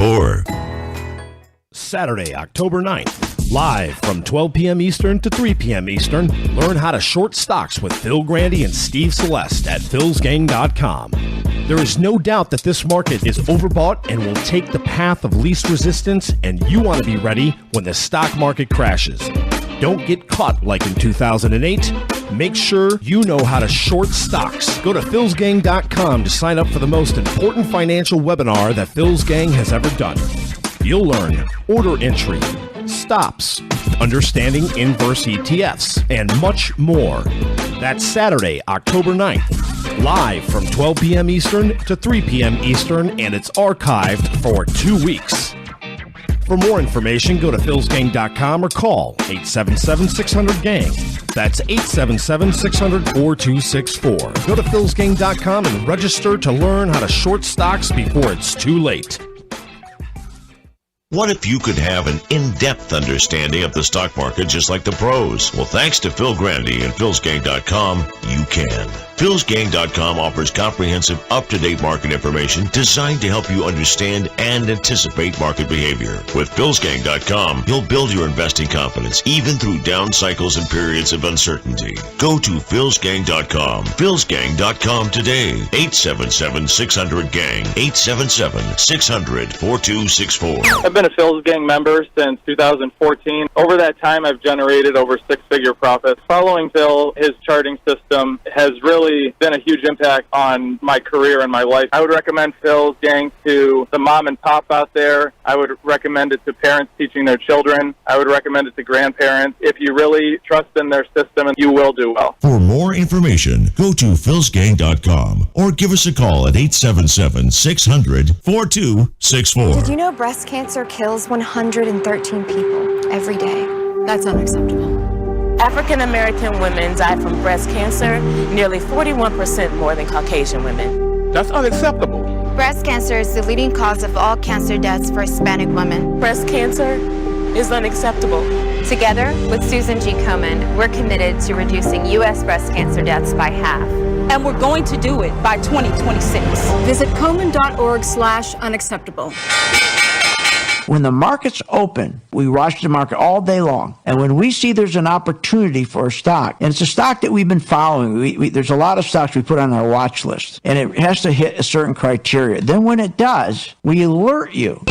Or Saturday, October 9th, live from 12 p.m. Eastern to 3 p.m. Eastern, learn how to short stocks with Phil Grandy and Steve Celeste at philsgang.com. There is no doubt that this market is overbought and will take the path of least resistance, and you want to be ready when the stock market crashes. Don't get caught like in 2008. Make sure you know how to short stocks. Go to philsgang.com to sign up for the most important financial webinar that Phil's Gang has ever done. You'll learn order entry, stops, understanding inverse ETFs, and much more. That's Saturday, October 9th, live from 12 p.m. Eastern to 3 p.m. Eastern, and it's archived for 2 weeks. For more information, go to philsgang.com or call 877-600-GANG. That's 877-600-4264. Go to philsgang.com and register to learn how to short stocks before it's too late. what if you could have an in-depth understanding of the stock market just like the pros? Well, thanks to Phil Grandy and philsgang.com, you can. philsgang.com offers comprehensive, up-to-date market information designed to help you understand and anticipate market behavior. With philsgang.com, you'll build your investing confidence even through down cycles and periods of uncertainty. Go to philsgang.com. philsgang.com today. 877-600-GANG. 877-600-4264. I've been a Phil's Gang member since 2014. Over that time, I've generated over six-figure profits. Following Phil, his charting system has really been a huge impact on my career and my life. I would recommend Phil's Gang to the mom and pop out there. I would recommend it to parents teaching their children. I would recommend it to grandparents. If you really trust in their system, you will do well. For more information, go to philsgang.com or give us a call at 877-600-4264. Did you know breast cancer kills 113 people every day? That's unacceptable. African American women die from breast cancer nearly 41% more than Caucasian women. That's unacceptable. Breast cancer is the leading cause of all cancer deaths for Hispanic women. Breast cancer is unacceptable. Together with Susan G. Komen, we're committed to reducing U.S. breast cancer deaths by half. And we're going to do it by 2026. Visit Komen.org/unacceptable. When the market's open, we watch the market all day long. And when we see there's an opportunity for a stock, and it's a stock that we've been following, there's a lot of stocks we put on our watch list, and it has to hit a certain criteria. Then when it does, we alert you.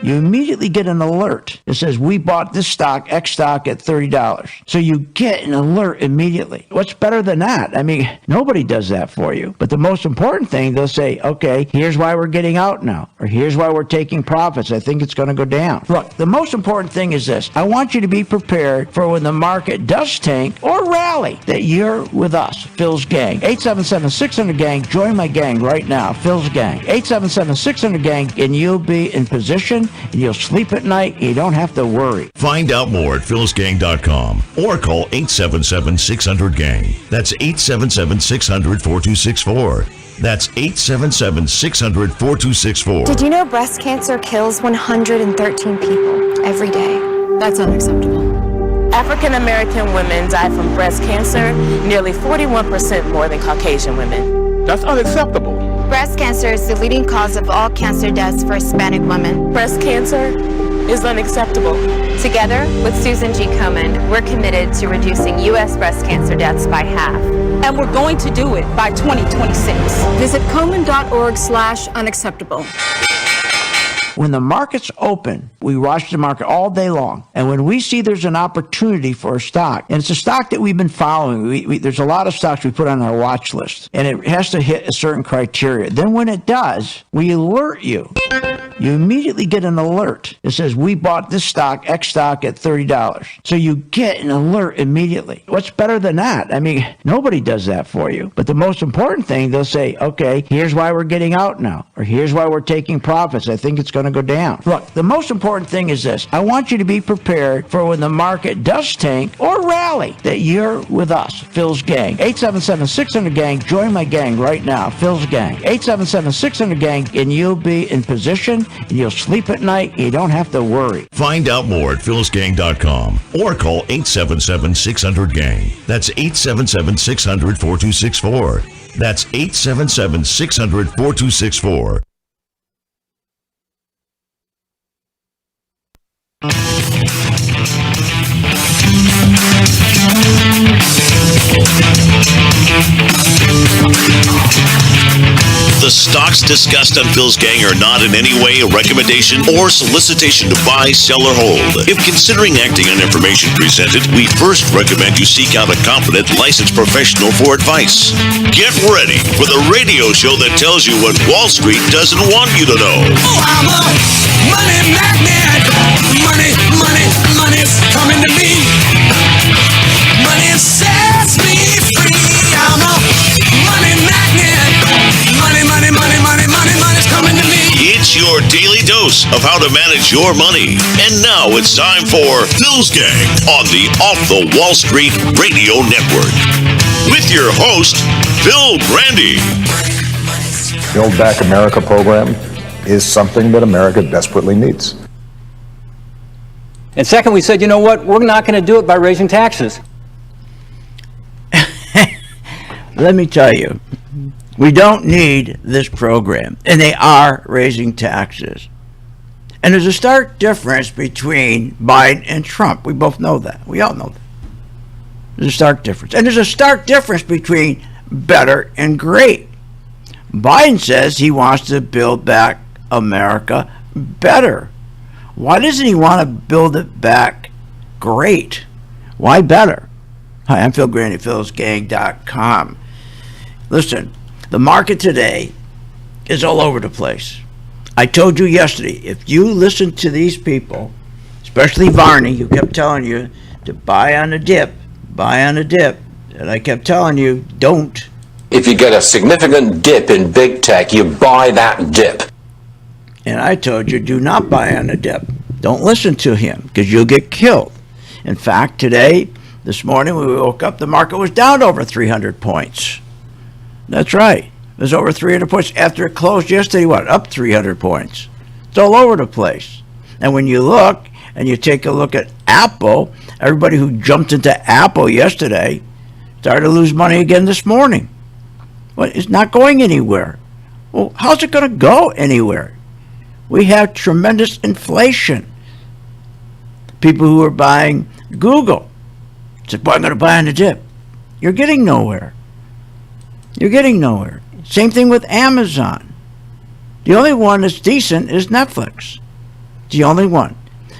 You immediately get an alert that says, we bought this stock, X stock, at $30. So you get an alert immediately. What's better than that? I mean, nobody does that for you. But the most important thing, they'll say, okay, here's why we're getting out now, or here's why we're taking profits. I think it's going to go down. Look, the most important thing is this. I want you to be prepared for when the market does tank or rally, that you're with us, Phil's Gang. 877-600-GANG. Join my gang right now, Phil's Gang. 877-600-GANG, and you'll be in position, and you'll sleep at night. You don't have to worry. Find out more at philsgang.com or call 877-600-GANG. That's 877-600-4264. That's 877-600-4264. Did you know breast cancer kills 113 people every day? That's unacceptable. African American women die from breast cancer nearly 41% more than Caucasian women. That's unacceptable. Breast cancer is the leading cause of all cancer deaths for Hispanic women. Breast cancer is unacceptable. Together with Susan G. Komen, we're committed to reducing U.S. breast cancer deaths by half. And we're going to do it by 2026. Visit Komen.org/unacceptable. When the market's open, we watch the market all day long. And when we see there's an opportunity for a stock, and it's a stock that we've been following, there's a lot of stocks we put on our watch list, and it has to hit a certain criteria. Then when it does, we alert you. You immediately get an alert that says, we bought this stock, X stock, at $30. So you get an alert immediately. What's better than that? I mean, nobody does that for you. But the most important thing, they'll say, okay, here's why we're getting out now, or here's why we're taking profits. I think it's going to go down. Look, the most important thing is this. I want you to be prepared for when the market does tank or rally, that you're with us, Phil's Gang. 877-600-GANG. Join my gang right now, Phil's Gang. 877-600-GANG, and you'll be in position, and you'll sleep at night. You don't have to worry. Find out more at philsgang.com or call 877-600-GANG. That's 877-600-4264. That's 877-600-4264. The stocks discussed on Phil's Gang are not in any way a recommendation or solicitation to buy, sell, or hold. If considering acting on information presented, we first recommend you seek out a competent, licensed professional for advice. Get ready for the radio show that tells you what Wall Street doesn't want you to know. Oh, I'm a money magnet. Money, money, money's coming to me. Money sets me free. I'm a money magnet. Money, money, money, money, money, money's coming to me. It's your daily dose of how to manage your money. And now it's time for Phil's Gang on the Off the Wall Street Radio Network. With your host, Phil Grandy. Build Back America program is something that America desperately needs. And second, we said, you know what? We're not going to do it by raising taxes. Let me tell you, we don't need this program, and they are raising taxes. And there's a stark difference between Biden and Trump. We both know that. We all know that. There's a stark difference. And there's a stark difference between better and great. Biden says he wants to build back America better. Why doesn't he want to build it back great? Why better? Hi, I'm Phil Grandy, philsgang.com. Listen, the market today is all over the place. I told you yesterday, if you listen to these people, especially Varney, who kept telling you to buy on the dip, and I kept telling you, don't. If you get a significant dip in big tech, you buy that dip. And I told you, do not buy on the dip. Don't listen to him, because you'll get killed. In fact, this morning, when we woke up, the market was down over 300 points. That's right. It was over 300 points. After it closed yesterday, up 300 points. It's all over the place. And when you look, and you take a look at Apple, everybody who jumped into Apple yesterday started to lose money again this morning. Well, it's not going anywhere. Well, how's it going to go anywhere? We have tremendous inflation. People who are buying Google said, boy, I'm going to buy on the dip. You're getting nowhere. Same thing with Amazon. The only one that's decent is Netflix. The only one.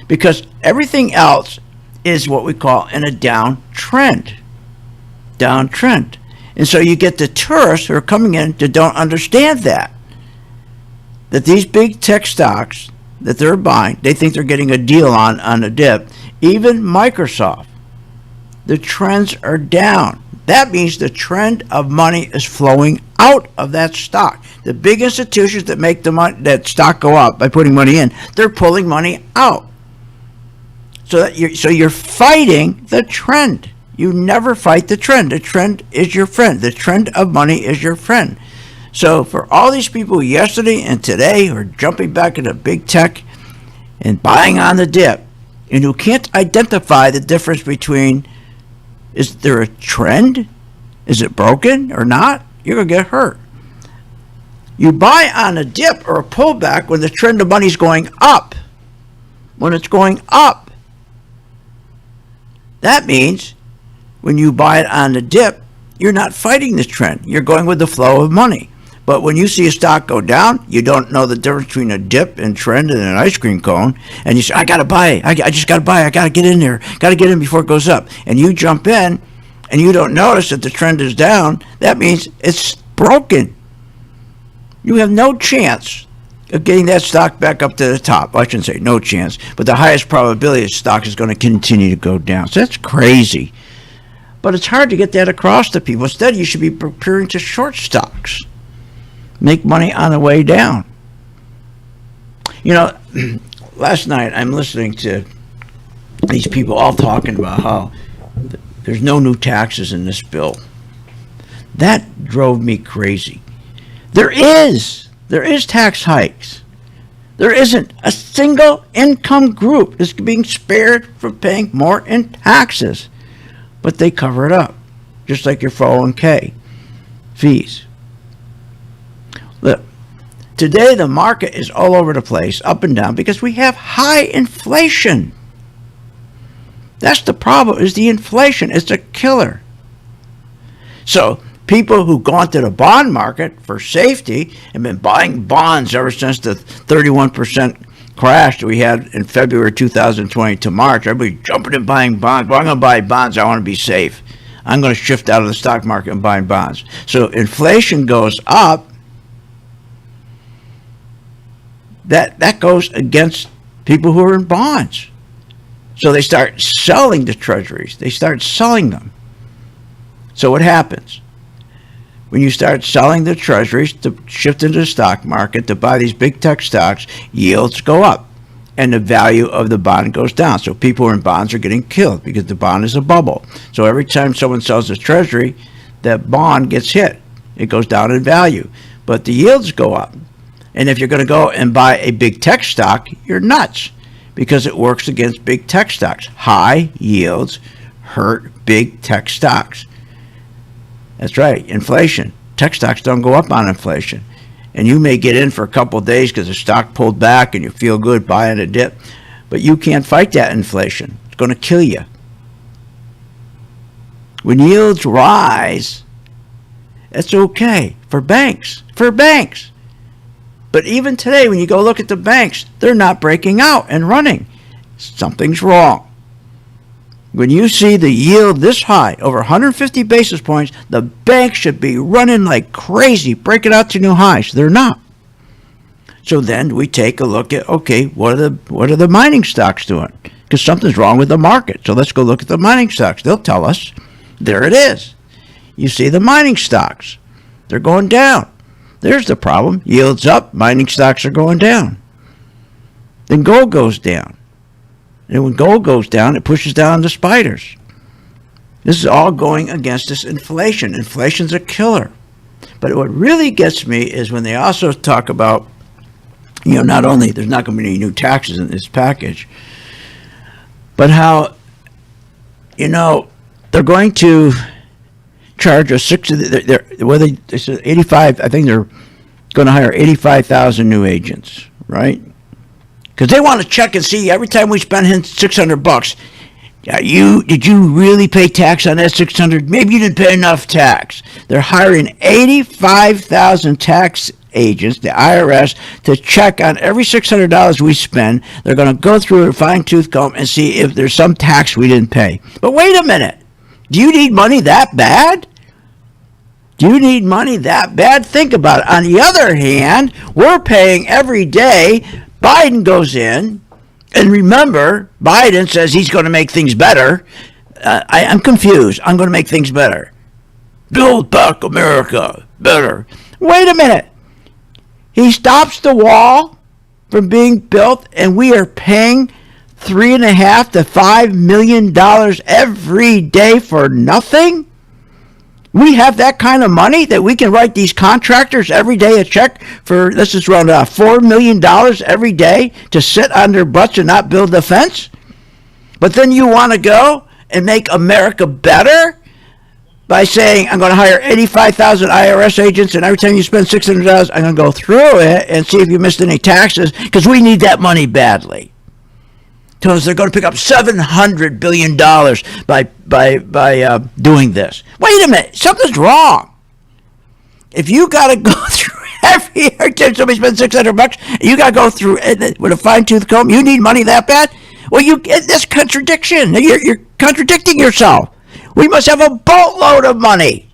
Because everything else is what we call in a downtrend. And so you get the tourists who are coming in that don't understand that these big tech stocks that they're buying, they think they're getting a deal on a dip. Even Microsoft, the trends are down. That means the trend of money is flowing out of that stock. The big institutions that make that stock go up by putting money in, they're pulling money out. So you're fighting the trend. You never fight the trend. The trend is your friend. The trend of money is your friend. So for all these people yesterday and today who are jumping back into big tech and buying on the dip, and who can't identify the difference between, is there a trend? Is it broken or not? You're going to get hurt. You buy on a dip or a pullback when the trend of money is going up. When it's going up. That means when you buy it on the dip, you're not fighting the trend. You're going with the flow of money. But when you see a stock go down, you don't know the difference between a dip and trend and an ice cream cone. And you say, I got to buy. I just got to buy. I got to get in there. Got to get in before it goes up. And you jump in and you don't notice that the trend is down. That means it's broken. You have no chance of getting that stock back up to the top. I shouldn't say no chance, but the highest probability the stock is going to continue to go down. So that's crazy. But it's hard to get that across to people. Instead, you should be preparing to short stocks. Make money on the way down. You know, last night I'm listening to these people all talking about how there's no new taxes in this bill. That drove me crazy. There is tax hikes. There isn't a single income group that's being spared from paying more in taxes, but they cover it up, just like your 401k fees. Look, today the market is all over the place, up and down, because we have high inflation. That's the problem, is the inflation. It's a killer. So people who gone to the bond market for safety and been buying bonds ever since the 31% crash that we had in February 2020 to March. Everybody jumping and buying bonds. Well, I'm going to buy bonds. I want to be safe. I'm going to shift out of the stock market and buying bonds. So inflation goes up. That goes against people who are in bonds. So they start selling the treasuries. They start selling them. So what happens? When you start selling the treasuries to shift into the stock market to buy these big tech stocks, yields go up and the value of the bond goes down. So people who are in bonds are getting killed because the bond is a bubble. So every time someone sells a treasury, that bond gets hit. It goes down in value. But the yields go up. And if you're going to go and buy a big tech stock, you're nuts because it works against big tech stocks. High yields hurt big tech stocks. That's right, inflation. Tech stocks don't go up on inflation. And you may get in for a couple of days because the stock pulled back and you feel good buying a dip. But you can't fight that inflation. It's going to kill you. When yields rise, that's okay for banks. For banks. But even today, when you go look at the banks, they're not breaking out and running. Something's wrong. When you see the yield this high, over 150 basis points, the banks should be running like crazy, breaking out to new highs. They're not. So then we take a look at, okay, what are the mining stocks doing? Because something's wrong with the market. So let's go look at the mining stocks. They'll tell us. There it is. You see the mining stocks. They're going down. There's the problem. Yields up, mining stocks are going down. Then gold goes down. And when gold goes down, it pushes down the spiders. This is all going against this inflation. Inflation's a killer. But what really gets me is when they also talk about, not only there's not going to be any new taxes in this package, but how, they're going to charge a whether it's 85. I think they're going to hire 85,000 new agents, right? Because they want to check and see every time we spend $600. Did you really pay tax on that $600? Maybe you didn't pay enough tax. They're hiring 85,000 tax agents, the IRS, to check on every $600 we spend. They're going to go through a fine-tooth comb and see if there's some tax we didn't pay. But wait a minute. Do you need money that bad? Do you need money that bad? Think about it. On the other hand, we're paying every day. Biden goes in, and remember, Biden says he's going to make things better. I'm confused. I'm going to make things better. Build back America better. Wait a minute. He stops the wall from being built, and we are paying $3.5 to $5 million every day for nothing? We have that kind of money that we can write these contractors every day a check for, let's just round it off, $4 million every day to sit on their butts and not build the fence? But then you want to go and make America better by saying, I'm going to hire 85,000 IRS agents, and every time you spend $600, I'm going to go through it and see if you missed any taxes, because we need that money badly. Tells us they're going to pick up $700 billion by doing this. Wait a minute, something's wrong. If you got to go through every time somebody spends $600, you got to go through it with a fine-tooth comb. You need money that bad? Well, that's contradiction. You're contradicting yourself. We must have a boatload of money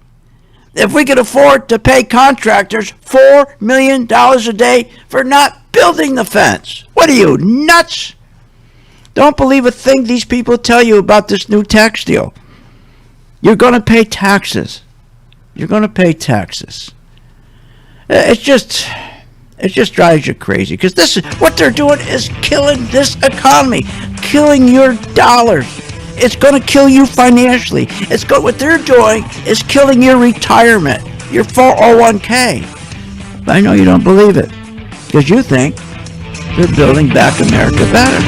if we can afford to pay contractors $4 million a day for not building the fence. What are you, nuts? Don't believe a thing these people tell you about this new tax deal. You're going to pay taxes. You're going to pay taxes. It just drives you crazy, because this is what they're doing is killing this economy, killing your dollars. It's going to kill you financially. What they're doing is killing your retirement, your 401k. I know you don't believe it, because you think they're building back America better.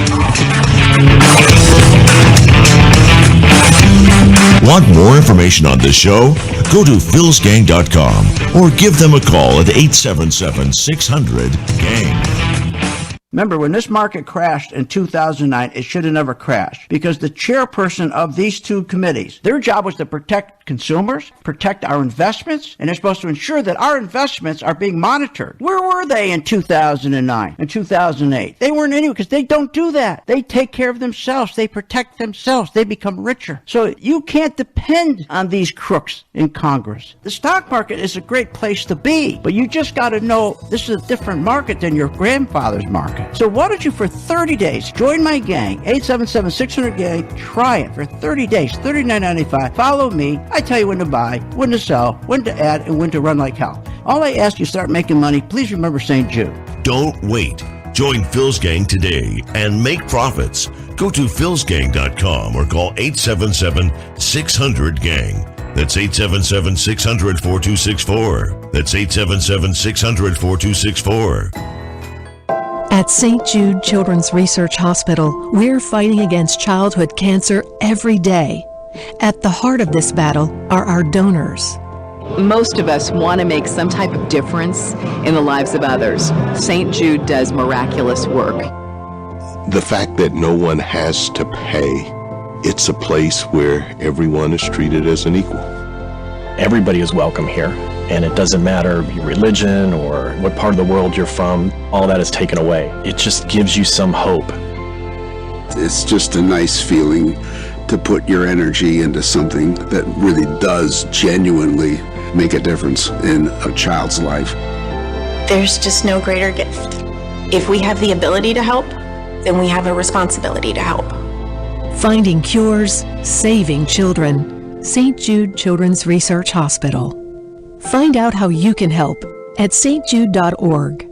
Want more information on this show? Go to philsgang.com or give them a call at 877-600-GANG. Remember, when this market crashed in 2009, it should have never crashed because the chairperson of these two committees, their job was to protect consumers, protect our investments, and they're supposed to ensure that our investments are being monitored. Where were they in 2009 and 2008? They weren't anywhere because they don't do that. They take care of themselves. They protect themselves. They become richer. So you can't depend on these crooks in Congress. The stock market is a great place to be, but you just got to know this is a different market than your grandfather's market. So why don't you, for 30 days, join my gang, 877-600-GANG, try it for 30 days, $39.95. Follow me. I tell you when to buy, when to sell, when to add, and when to run like hell. All I ask you, start making money. Please remember St. Jude. Don't wait. Join Phil's Gang today and make profits. Go to philsgang.com or call 877-600-GANG. That's 877-600-4264. That's 877-600-4264. At St. Jude Children's Research Hospital, we're fighting against childhood cancer every day. At the heart of this battle are our donors. Most of us want to make some type of difference in the lives of others. St. Jude does miraculous work. The fact that no one has to pay, it's a place where everyone is treated as an equal. Everybody is welcome here, and it doesn't matter your religion or what part of the world you're from, all that is taken away. It just gives you some hope. It's just a nice feeling to put your energy into something that really does genuinely make a difference in a child's life. There's just no greater gift. If we have the ability to help, then we have a responsibility to help. Finding cures, saving children. St. Jude Children's Research Hospital. Find out how you can help at stjude.org.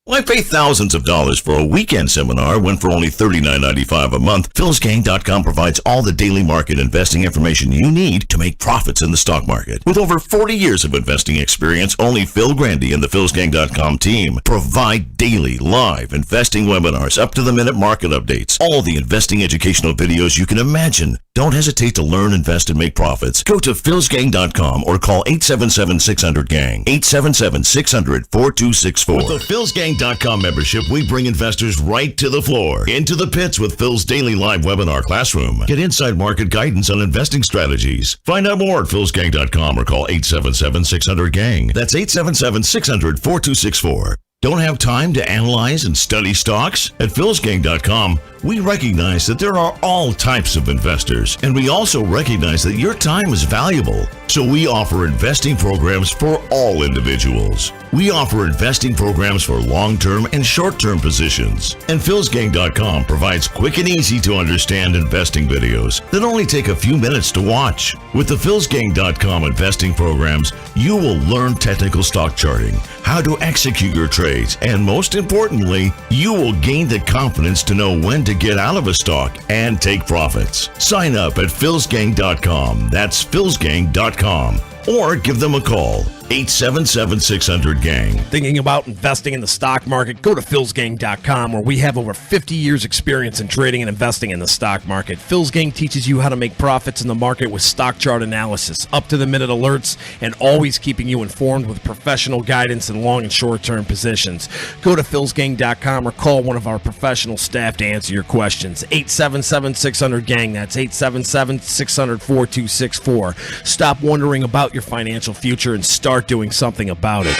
Why pay thousands of dollars for a weekend seminar when for only $39.95 a month, philsgang.com provides all the daily market investing information you need to make profits in the stock market. With over 40 years of investing experience, only Phil Grandy and the philsgang.com team provide daily live investing webinars, up-to-the-minute market updates, all the investing educational videos you can imagine. Don't hesitate to learn, invest, and make profits. Go to philsgang.com or call 877-600-GANG, 877-600-4264. With the philsgang.com membership, we bring investors right to the floor, into the pits with Phil's daily live webinar classroom. Get inside market guidance on investing strategies. Find out more at philsgang.com or call 877-600-GANG. That's 877-600-4264. Don't have time to analyze and study stocks? At philsgang.com, we recognize that there are all types of investors, and we also recognize that your time is valuable. So we offer investing programs for all individuals. We offer investing programs for long-term and short-term positions. And philsgang.com provides quick and easy to understand investing videos that only take a few minutes to watch. With the philsgang.com investing programs, you will learn technical stock charting, how to execute your trades, and most importantly, you will gain the confidence to know when to get out of a stock and take profits. Sign up at philsgang.com. That's philsgang.com. Or give them a call, 877-600-GANG. Thinking about investing in the stock market? Go to philsgang.com, where we have over 50 years experience in trading and investing in the stock market. Phil's Gang teaches you how to make profits in the market with stock chart analysis, up-to-the-minute alerts, and always keeping you informed with professional guidance in long and short-term positions. Go to philsgang.com or call one of our professional staff to answer your questions. 877-600-GANG. That's 877-600-4264. Stop wondering about your financial future and start doing something about it.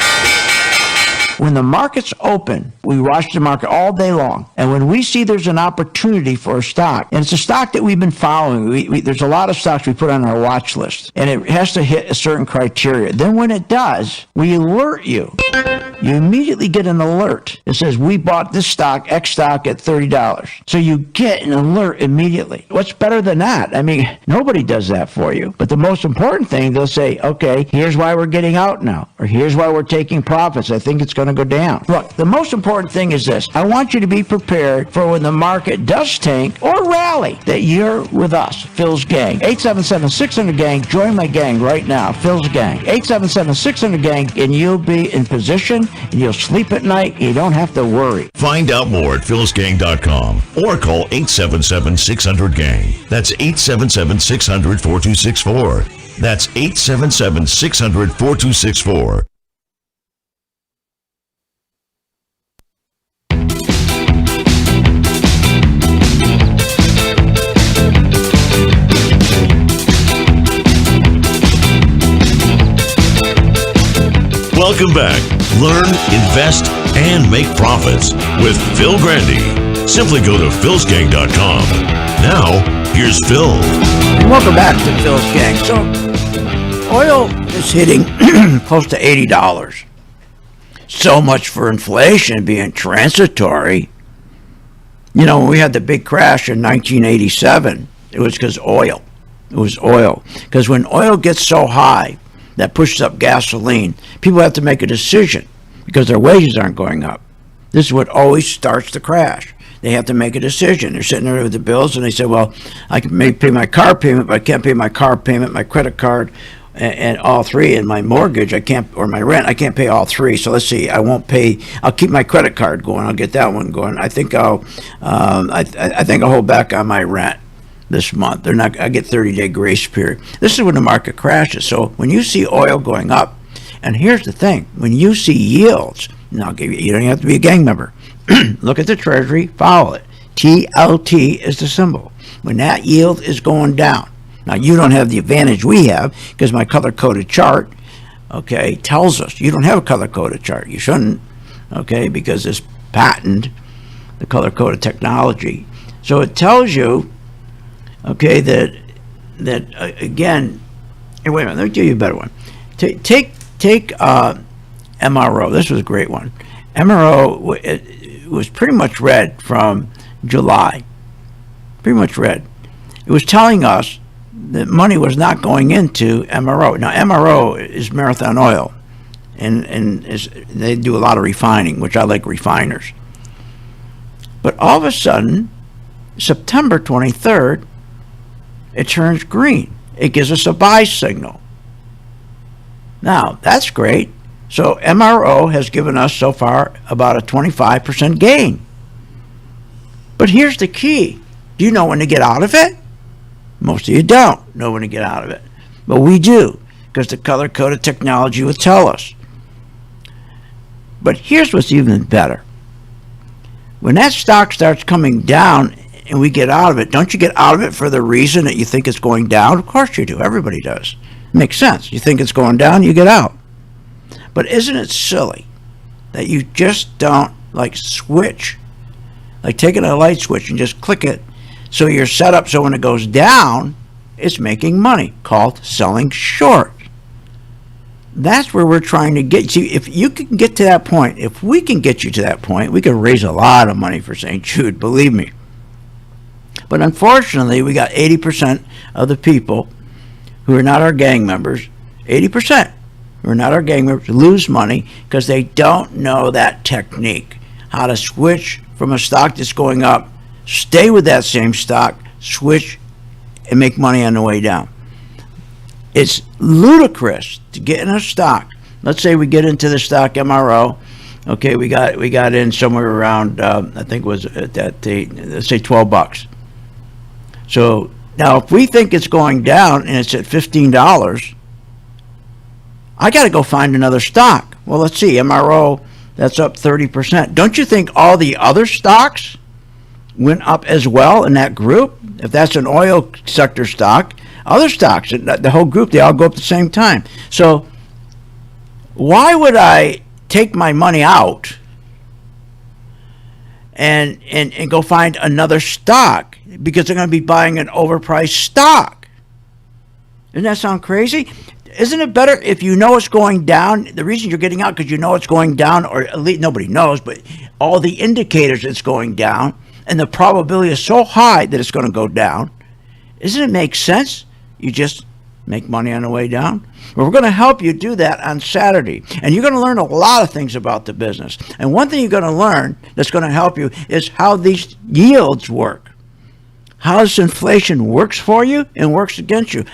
When the markets open, we watch the market all day long. And when we see there's an opportunity for a stock, and it's a stock that we've been following, there's a lot of stocks we put on our watch list, and it has to hit a certain criteria. Then when it does, we alert you. You immediately get an alert. It says, we bought this stock, X stock, at $30. So you get an alert immediately. What's better than that? I mean, nobody does that for you. But the most important thing, they'll say, okay, here's why we're getting out now, or here's why we're taking profits. I think it's going to go down. Look, the most important thing is this. I want you to be prepared for when the market does tank or rally, that you're with us, Phil's Gang. 877-600-GANG. Join my gang right now, Phil's Gang. 877-600-GANG, and you'll be in position, and you'll sleep at night. You don't have to worry. Find out more at philsgang.com or call 877-600-GANG. That's 877-600-4264. That's 877-600-4264. Welcome back. Learn, invest, and make profits with Phil Grandy. Simply go to philsgang.com. Now, here's Phil. And welcome back to Phil's Gang. So, oil is hitting close to $80. So much for inflation being transitory. You know, when we had the big crash in 1987, it was because oil. It was oil. Because when oil gets so high, that pushes up gasoline, people have to make a decision because their wages aren't going up. This is what always starts the crash. They have to make a decision. They're sitting there with the bills, and they say, well, I can maybe pay my car payment, but I can't pay my car payment, my credit card, and all three, and my mortgage, I can't, or my rent, I can't pay all three. So let's see, I'll keep my credit card going. I'll get that one going. I think I'll hold back on my rent this month. I get 30-day grace period. This is when the market crashes. So when you see oil going up, and here's the thing, when you see yields, and I'll give you don't have to be a gang member. Look at the Treasury, follow it. TLT is the symbol. When that yield is going down, now you don't have the advantage we have because my color-coded chart, okay, tells us. You don't have a color-coded chart. You shouldn't, okay, because it's patented, the color-coded technology. So it tells you, okay, that again, hey, wait a minute, let me give you a better one. Take MRO. This was a great one. MRO, it was pretty much red from July. Pretty much red. It was telling us that money was not going into MRO. Now, MRO is Marathon Oil, and they do a lot of refining, which I like refiners. But all of a sudden, September 23rd, it turns green. It gives us a buy signal. Now, that's great. So MRO has given us so far about a 25% gain. But here's the key. Do you know when to get out of it? Most of you don't know when to get out of it. But we do, because the color-coded technology will tell us. But here's what's even better. When that stock starts coming down and we get out of it, don't you get out of it for the reason that you think it's going down? Of course you do. Everybody does. Makes sense. You think it's going down, you get out. But isn't it silly that you just don't switch, like taking a light switch and just click it so you're set up so when it goes down, it's making money, called selling short. That's where we're trying to get. See, if you can get to that point, if we can get you to that point, we can raise a lot of money for St. Jude, believe me. But unfortunately, we got 80% of the people who are not our gang members, 80%. who are not our gang members lose money because they don't know that technique, how to switch from a stock that's going up, stay with that same stock, switch, and make money on the way down. It's ludicrous to get in a stock. Let's say we get into the stock MRO. Okay, we got in somewhere around I think it was at that let's say $12. So now if we think it's going down and it's at $15, I got to go find another stock. Well, let's see, MRO, that's up 30%. Don't you think all the other stocks went up as well in that group? If that's an oil sector stock, other stocks, the whole group, they all go up at the same time. So why would I take my money out and go find another stock? Because they're going to be buying an overpriced stock. Doesn't that sound crazy? Isn't it better if you know it's going down? The reason you're getting out because you know it's going down, or at least nobody knows, but all the indicators it's going down, and the probability is so high that it's going to go down. Doesn't it make sense? You just make money on the way down. Well, we're going to help you do that on Saturday. And you're going to learn a lot of things about the business. And one thing you're going to learn that's going to help you is how these yields work. How this inflation works for you and works against you.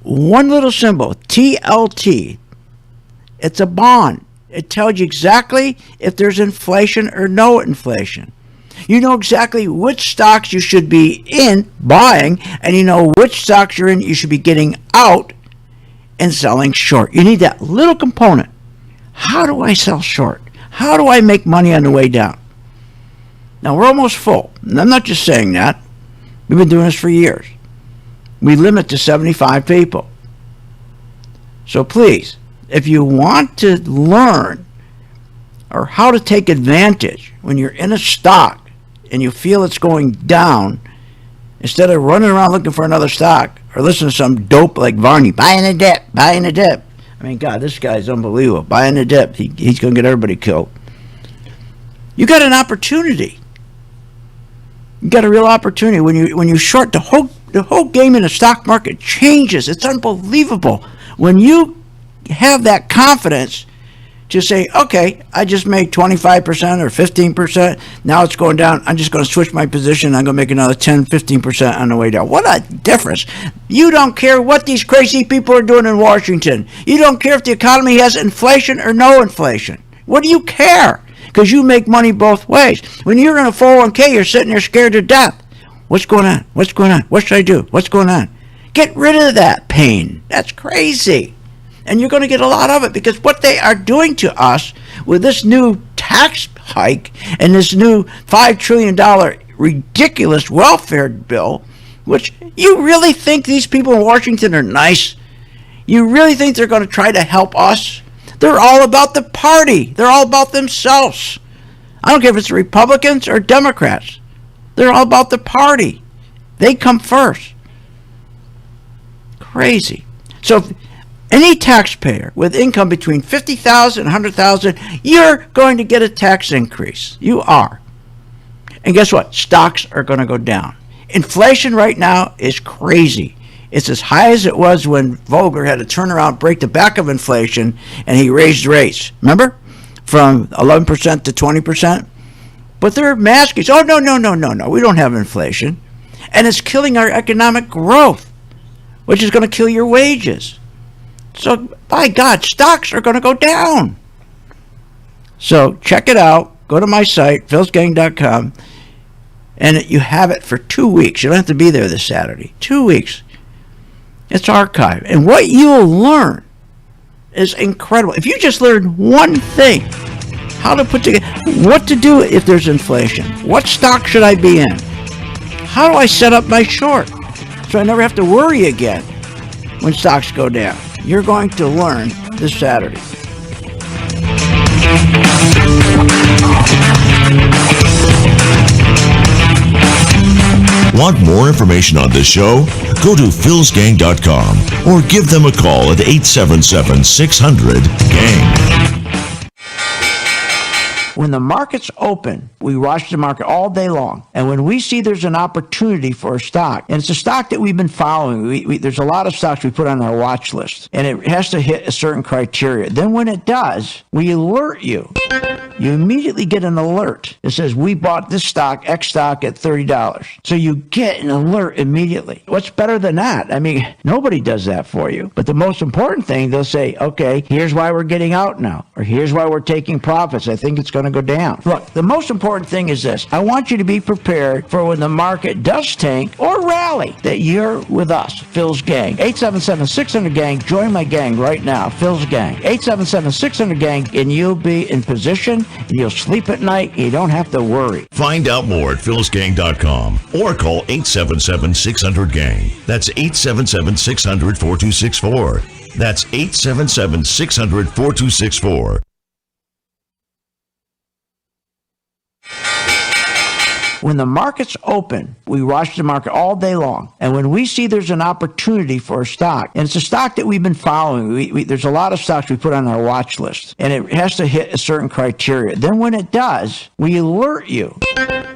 One little symbol, TLT. It's a bond. It tells you exactly if there's inflation or no inflation. You know exactly which stocks you should be in buying, and you know which stocks you're in you should be getting out and selling short. You need that little component. How do I sell short? How do I make money on the way down? Now, we're almost full. And I'm not just saying that. We've been doing this for years. We limit to 75 people. So please, if you want to learn or how to take advantage when you're in a stock and you feel it's going down, instead of running around looking for another stock or listening to some dope like Varney, buying a dip. I mean, God, this guy's unbelievable. Buying a dip. He's going to get everybody killed. You got an opportunity. You got a real opportunity. When you short, the whole game in the stock market changes. It's unbelievable. When you have that confidence to say, okay, I just made 25% or 15%. Now it's going down. I'm just going to switch my position. I'm going to make another 10, 15% on the way down. What a difference. You don't care what these crazy people are doing in Washington. You don't care if the economy has inflation or no inflation. What do you care? Because you make money both ways. When you're in a 401k, you're sitting there scared to death. What's going on? What's going on? What should I do? What's going on? Get rid of that pain. That's crazy. And you're going to get a lot of it, because what they are doing to us with this new tax hike and this new $5 trillion ridiculous welfare bill, which you really think these people in Washington are nice? You really think they're going to try to help us? They're all about the party. They're all about themselves. I don't care if it's Republicans or Democrats. They're all about the party. They come first. Crazy. So if any taxpayer with income between $50,000 and $100,000, you're going to get a tax increase. You are. And guess what? Stocks are going to go down. Inflation right now is crazy. It's as high as it was when Volcker had to turn around, break the back of inflation, and he raised rates. Remember? From 11% to 20%. But they're masking. Oh, no. We don't have inflation. And it's killing our economic growth, which is going to kill your wages. So, by God, stocks are going to go down. So, check it out. Go to my site, philsgang.com, and you have it for 2 weeks. You don't have to be there this Saturday. 2 weeks. It's archived. And what you'll learn is incredible. If you just learn one thing, how to put together, what to do if there's inflation, what stock should I be in, how do I set up my short so I never have to worry again when stocks go down. You're going to learn this Saturday. Want more information on this show? Go to philsgang.com or give them a call at 877-600-GANG. When the markets open, we watch the market all day long. And when we see there's an opportunity for a stock, and it's a stock that we've been following, there's a lot of stocks we put on our watch list, and it has to hit a certain criteria. Then when it does, we alert you. You immediately get an alert that says, we bought this stock, X stock, at $30. So you get an alert immediately. What's better than that? I mean, nobody does that for you. But the most important thing, they'll say, okay, here's why we're getting out now, or here's why we're taking profits. I think it's going to go down. Look, the most important thing is this. I want you to be prepared for when the market does tank or rally, that you're with us, Phil's Gang. 877-600-GANG. Join my gang right now, Phil's Gang. 877-600-GANG, and you'll be in position, and you'll sleep at night, and you don't have to worry. Find out more at philsgang.com or call 877-600-GANG. That's 877-600-4264. That's 877-600-4264. When the markets open, we watch the market all day long. And when we see there's an opportunity for a stock, and it's a stock that we've been following, there's a lot of stocks we put on our watch list, and it has to hit a certain criteria. Then when it does, we alert you.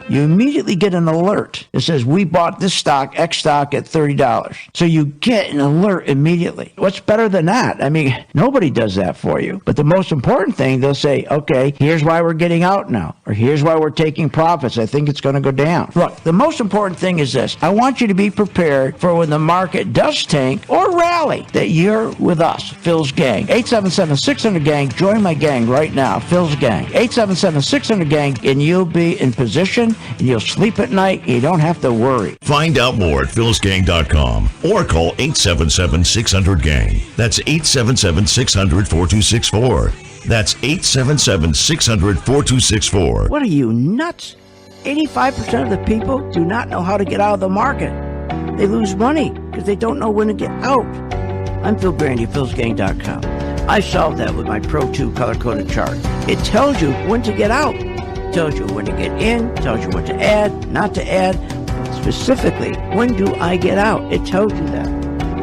You immediately get an alert that says, we bought this stock, X stock, at $30. So you get an alert immediately. What's better than that? I mean, nobody does that for you. But the most important thing, they'll say, okay, here's why we're getting out now, or here's why we're taking profits. I think it's going to go down. Look, the most important thing is this. I want you to be prepared for when the market does tank or rally, that you're with us, Phil's Gang. 877-600-GANG. Join my gang right now, Phil's Gang. 877-600-GANG, and you'll be in position, and you'll sleep at night, and you don't have to worry. Find out more at philsgang.com or call 877-600-GANG. That's 877-600-4264. That's 877-600-4264. What are you, nuts? 85% of the people do not know how to get out of the market. They lose money because they don't know when to get out. I'm Phil Grandy, philsgang.com. I solved that with my Pro 2 color-coded chart. It tells you when to get out. It tells you when to get in, tells you what to add, not to add. Specifically, when do I get out? It tells you that.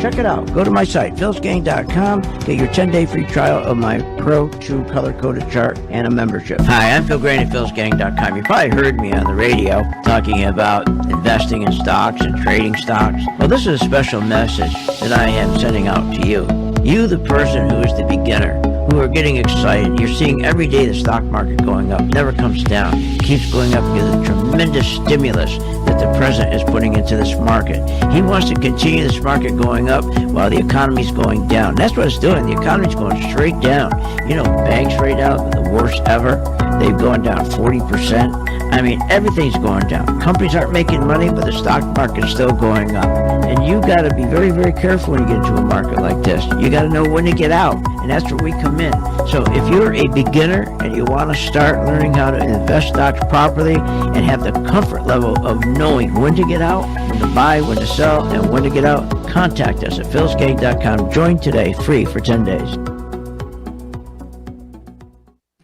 Check it out. Go to my site, philsgang.com. Get your 10-day free trial of my Pro 2 color-coded chart and a membership. Hi, I'm Phil Grandy, philsgang.com. You probably heard me on the radio talking about investing in stocks and trading stocks. Well, this is a special message that I am sending out to you. You, the person who is the beginner, who are getting excited. You're seeing every day the stock market going up, never comes down, keeps going up because of the tremendous stimulus that the president is putting into this market. He wants to continue this market going up while the economy's going down. That's what it's doing. The economy's going straight down. You know, banks right now are the worst ever. They've gone down 40%. I mean, everything's going down. Companies aren't making money, but the stock market is still going up. And you got to be very, very careful when you get into a market like this. You got to know when to get out, and that's where we come in. So if you're a beginner and you want to start learning how to invest stocks properly and have the comfort level of knowing when to get out, when to buy, when to sell, and when to get out, contact us at philsgang.com. Join today, free for 10 days.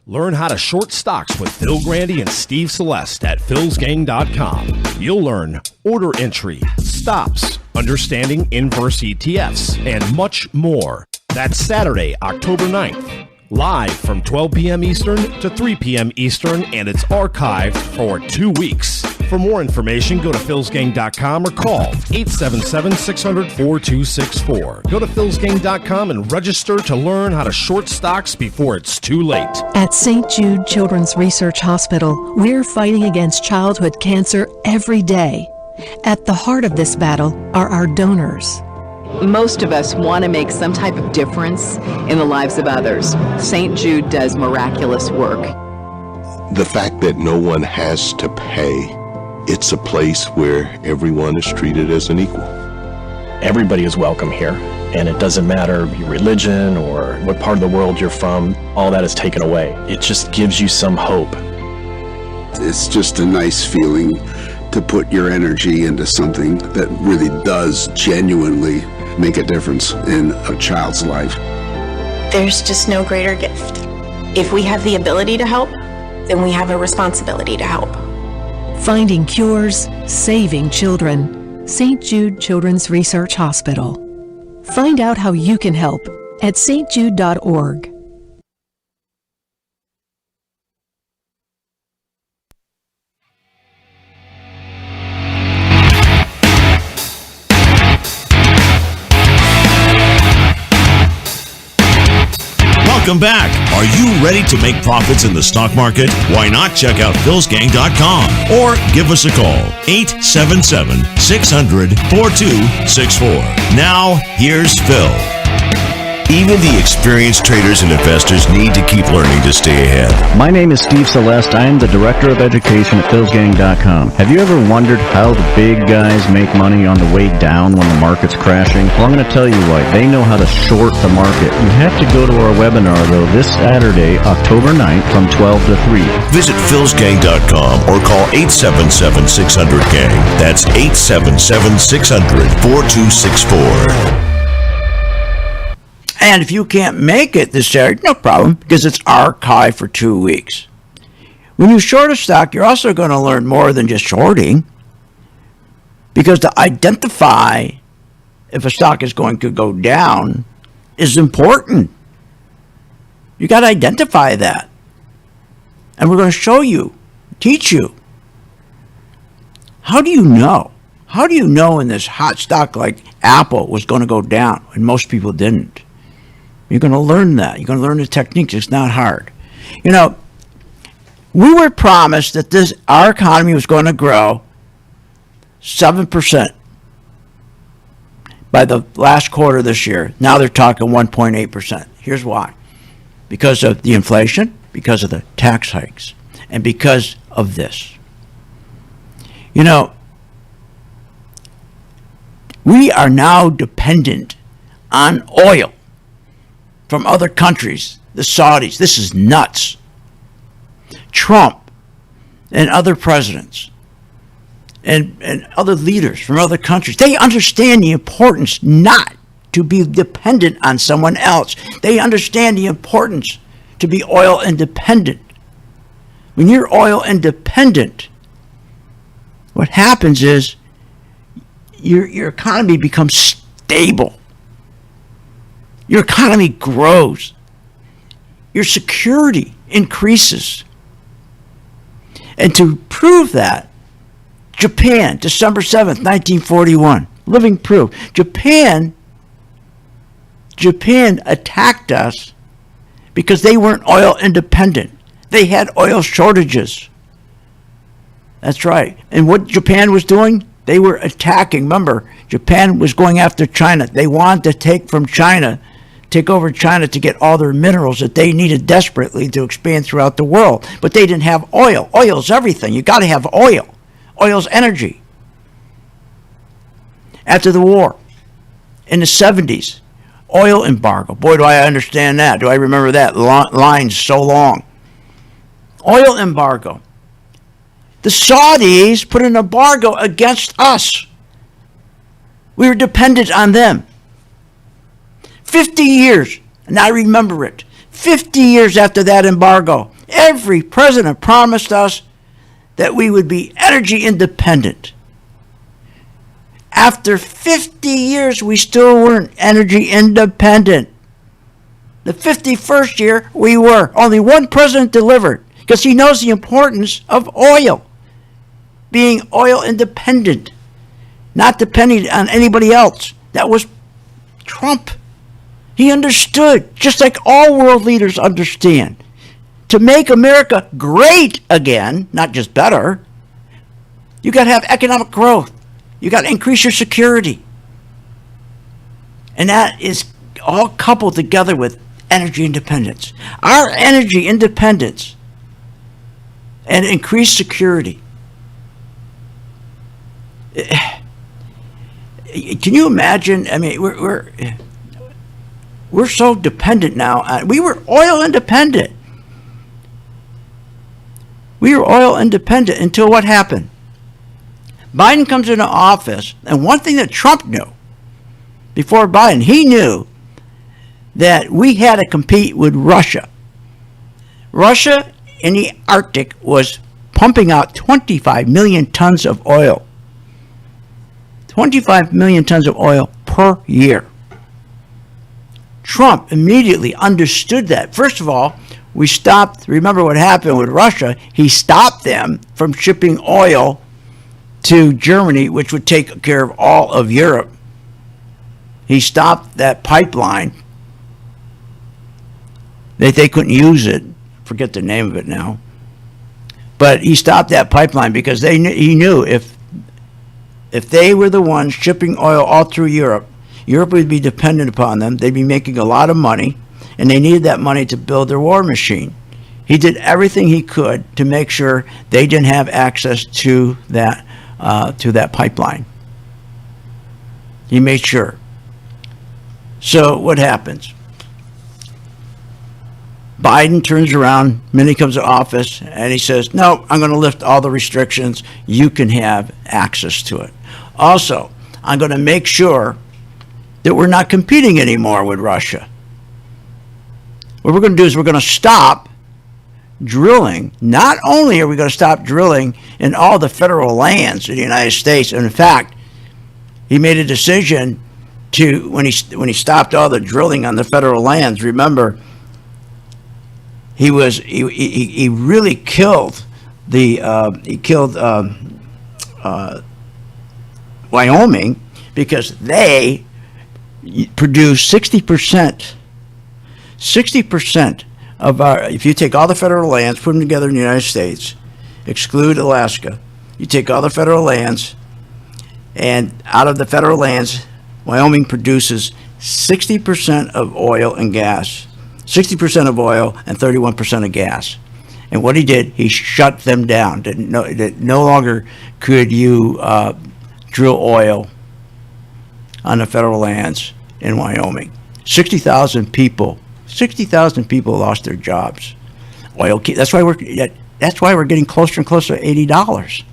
Learn how to short stocks with Phil Grandy and Steve Celeste at philsgang.com. You'll learn order entry, stops, understanding inverse ETFs, and much more. That's Saturday, October 9th. Live from 12 p.m. Eastern to 3 p.m. Eastern, and it's archived for 2 weeks. For more information, go to philsgang.com or call 877-600-4264. Go to philsgang.com and register to learn how to short stocks before it's too late. At St. Jude Children's Research Hospital, we're fighting against childhood cancer every day. At the heart of this battle are our donors. Most of us want to make some type of difference in the lives of others. St. Jude does miraculous work. The fact that no one has to pay, it's a place where everyone is treated as an equal. Everybody is welcome here, and it doesn't matter your religion or what part of the world you're from, all that is taken away. It just gives you some hope. It's just a nice feeling to put your energy into something that really does genuinely make a difference in a child's life. There's just no greater gift. If we have the ability to help, then we have a responsibility to help. Finding cures, saving children. St. Jude Children's Research Hospital. Find out how you can help at stjude.org. Welcome back. Are you ready to make profits in the stock market? Why not check out philsgang.com or give us a call, 877-600-4264. Now, here's Phil. Even the experienced traders and investors need to keep learning to stay ahead. My name is Steve Celeste. I am the Director of Education at philsgang.com. Have you ever wondered how the big guys make money on the way down when the market's crashing? Well, I'm going to tell you why. They know how to short the market. You have to go to our webinar, though, this Saturday, October 9th, from 12 to 3. Visit philsgang.com or call 877-600-GANG. That's 877-600-4264. And if you can't make it this Saturday, no problem, because it's archived for 2 weeks. When you short a stock, you're also going to learn more than just shorting, because to identify if a stock is going to go down is important. You got to identify that. And we're going to show you, teach you. How do you know? How do you know in this hot stock like Apple was going to go down when most people didn't? You're going to learn that. You're going to learn the techniques. It's not hard. You know, we were promised that our economy was going to grow 7% by the last quarter of this year. Now they're talking 1.8%. Here's why. Because of the inflation, because of the tax hikes, and because of this. You know, we are now dependent on oil from other countries, the Saudis. This is nuts. Trump and other presidents and other leaders from other countries, they understand the importance not to be dependent on someone else. They understand the importance to be oil independent. When you're oil independent, what happens is your economy becomes stable. Your economy grows. Your security increases. And to prove that, Japan, December 7th, 1941, living proof. Japan attacked us because they weren't oil independent. They had oil shortages. That's right. And what Japan was doing, they were attacking. Remember, Japan was going after China. They wanted to take over China to get all their minerals that they needed desperately to expand throughout the world. But they didn't have oil. Oil's everything. You got to have oil. Oil's energy. After the war, in the 70s, oil embargo. Boy, do I understand that. Do I remember that line so long? Oil embargo. The Saudis put an embargo against us. We were dependent on them. 50 years, and I remember it, 50 years after that embargo, every president promised us that we would be energy independent. After 50 years, we still weren't energy independent. The 51st year, we were. Only one president delivered, because he knows the importance of oil. Being oil independent, not depending on anybody else. That was Trump. He understood, just like all world leaders understand, to make America great again, not just better, you got to have economic growth. You got to increase your security. And that is all coupled together with energy independence. Our energy independence and increased security. Can you imagine? I mean, we're so dependent now. We were oil independent. We were oil independent until what happened? Biden comes into office, and one thing that Trump knew before Biden, he knew that we had to compete with Russia. Russia in the Arctic was pumping out 25 million tons of oil. 25 million tons of oil per year. Trump immediately understood that. First of all, we stopped, remember what happened with Russia, he stopped them from shipping oil to Germany, which would take care of all of Europe. He stopped that pipeline. They couldn't use it. Forget the name of it now. But he stopped that pipeline because he knew if they were the ones shipping oil all through Europe, Europe would be dependent upon them. They'd be making a lot of money, and they needed that money to build their war machine. He did everything he could to make sure they didn't have access to that pipeline. He made sure. So what happens? Biden turns around, Minnie comes to office, and he says, no, I'm going to lift all the restrictions. You can have access to it. Also, I'm going to make sure that we're not competing anymore with Russia. What we're going to do is we're going to stop drilling. Not only are we going to stop drilling in all the federal lands in the United States, and in fact, he made a decision to, when he stopped all the drilling on the federal lands, remember, he really killed Wyoming, because they produce 60% of our, if you take all the federal lands, put them together in the United States, exclude Alaska, you take all the federal lands, and out of the federal lands, Wyoming produces 60% of oil and gas, 60% of oil and 31% of gas. And what he did, he shut them down. No longer could you drill oil on the federal lands in Wyoming. 60,000 people lost their jobs. That's why we're getting closer and closer to $80.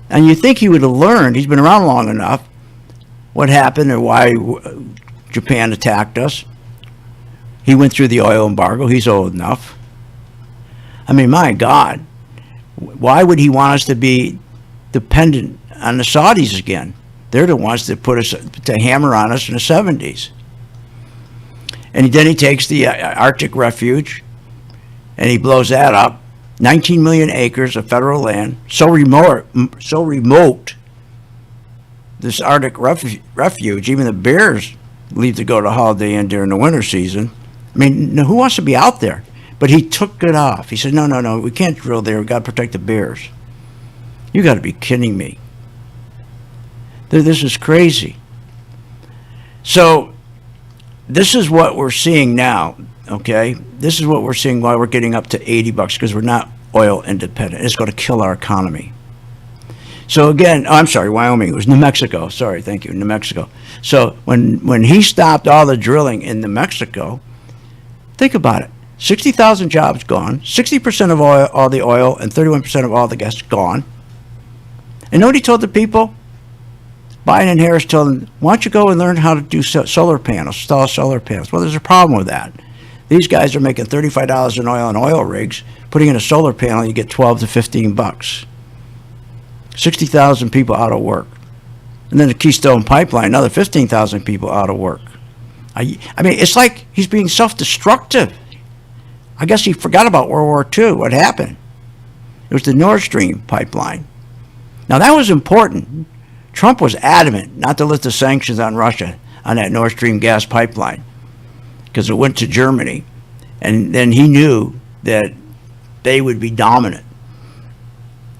And you think he would have learned, he's been around long enough, what happened and why Japan attacked us. He went through the oil embargo. He's old enough. I mean, my God, why would he want us to be dependent on the Saudis again? They're the ones that put us to hammer on us in the 70s. And then he takes the Arctic refuge and he blows that up. 19 million acres of federal land, so remote. This Arctic refuge, even the bears leave to go to Holiday Inn during the winter season. I mean, who wants to be out there? But he took it off. He said, no, we can't drill there. We've got to protect the bears. You got to be kidding me. This is crazy. So this is what we're seeing now, okay? This is what we're seeing why we're getting up to $80 because we're not oil independent. It's going to kill our economy. So again, I'm sorry, Wyoming. It was New Mexico. Sorry, thank you, New Mexico. So when he stopped all the drilling in New Mexico, think about it. 60,000 jobs gone, 60% of all the oil and 31% of all the gas gone. And know what he told the people? Biden and Harris told them, why don't you go and learn how to do solar panels, install solar panels. Well, there's a problem with that. These guys are making $35 an oil on oil rigs. Putting in a solar panel, you get $12 to $15. 60,000 people out of work. And then the Keystone Pipeline, another 15,000 people out of work. I mean, it's like he's being self-destructive. I guess he forgot about World War II. What happened? It was the Nord Stream pipeline. Now, that was important. Trump was adamant not to lift the sanctions on Russia on that Nord Stream gas pipeline because it went to Germany. And then he knew that they would be dominant.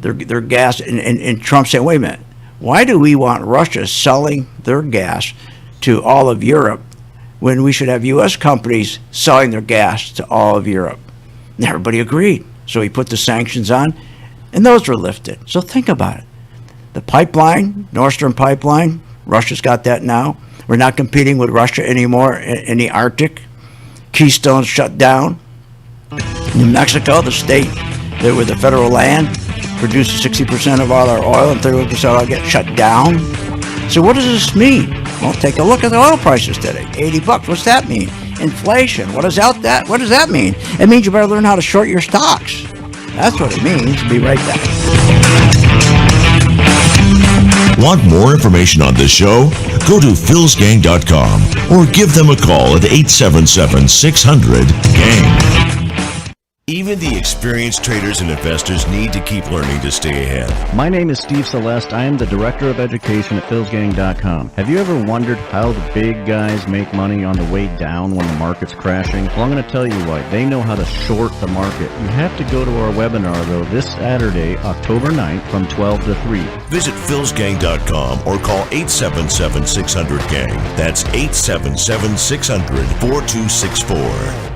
Their gas, and Trump said, wait a minute, why do we want Russia selling their gas to all of Europe when we should have U.S. companies selling their gas to all of Europe? And everybody agreed. So he put the sanctions on, and those were lifted. So think about it. The pipeline, Nord Stream pipeline, Russia's got that now. We're not competing with Russia anymore in the Arctic. Keystone shut down. New Mexico, the state that with the federal land, produces 60% of all our oil and 31% all get shut down. So what does this mean? Well, take a look at the oil prices today. $80. What's that mean? Inflation. What does that mean? It means you better learn how to short your stocks. That's what it means. Be right back. Want more information on this show? Go to philsgang.com or give them a call at 877-600-GANG. Even the experienced traders and investors need to keep learning to stay ahead. My name is Steve Celeste. I am the Director of Education at philsgang.com. Have you ever wondered how the big guys make money on the way down when the market's crashing? Well, I'm going to tell you why. They know how to short the market. You have to go to our webinar, though, this Saturday, October 9th, from 12 to 3. Visit philsgang.com or call 877-600-GANG. That's 877-600-4264.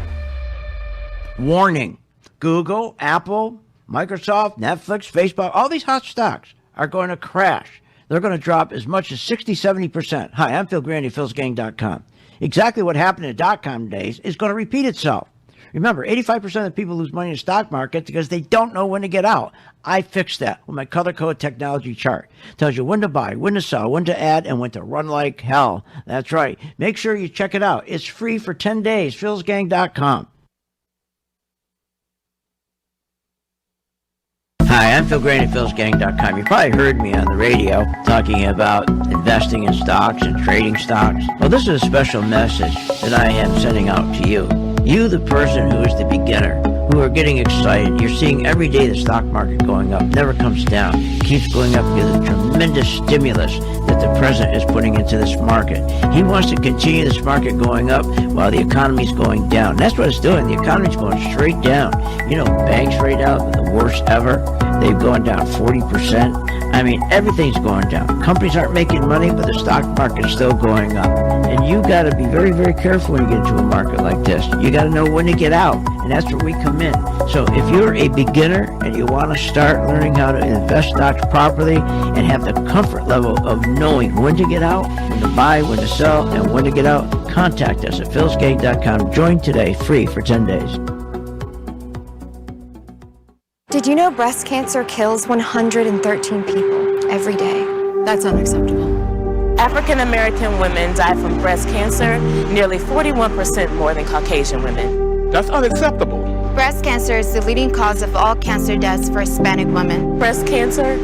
Warning. Google, Apple, Microsoft, Netflix, Facebook, all these hot stocks are going to crash. They're going to drop as much as 60-70%. Hi, I'm Phil Grandy, philsgang.com. Exactly what happened in the dot-com days is going to repeat itself. Remember, 85% of people lose money in the stock market because they don't know when to get out. I fixed that with my color code technology chart. It tells you when to buy, when to sell, when to add, and when to run like hell. That's right. Make sure you check it out. It's free for 10 days, philsgang.com. Hi, I'm Phil Grandy, philsgang.com. You probably heard me on the radio talking about investing in stocks and trading stocks. Well, this is a special message that I am sending out to you. You, the person who is the beginner, who are getting excited. You're seeing every day the stock market going up, never comes down, keeps going up because of the tremendous stimulus that the president is putting into this market. He wants to continue this market going up while the economy's going down. That's what it's doing. The economy's going straight down. You know, banks right now are the worst ever. They've gone down 40%. I mean, everything's going down. Companies aren't making money, but the stock market's still going up. And you got to be very, very careful when you get into a market like this. You got to know when to get out, and that's where we come in. So if you're a beginner and you want to start learning how to invest stocks properly and have the comfort level of knowing when to get out, when to buy, when to sell, and when to get out, contact us at philsgang.com. Join today, free for 10 days. Did you know breast cancer kills 113 people every day? That's unacceptable. African American women die from breast cancer nearly 41% more than Caucasian women. That's unacceptable. Breast cancer is the leading cause of all cancer deaths for Hispanic women. Breast cancer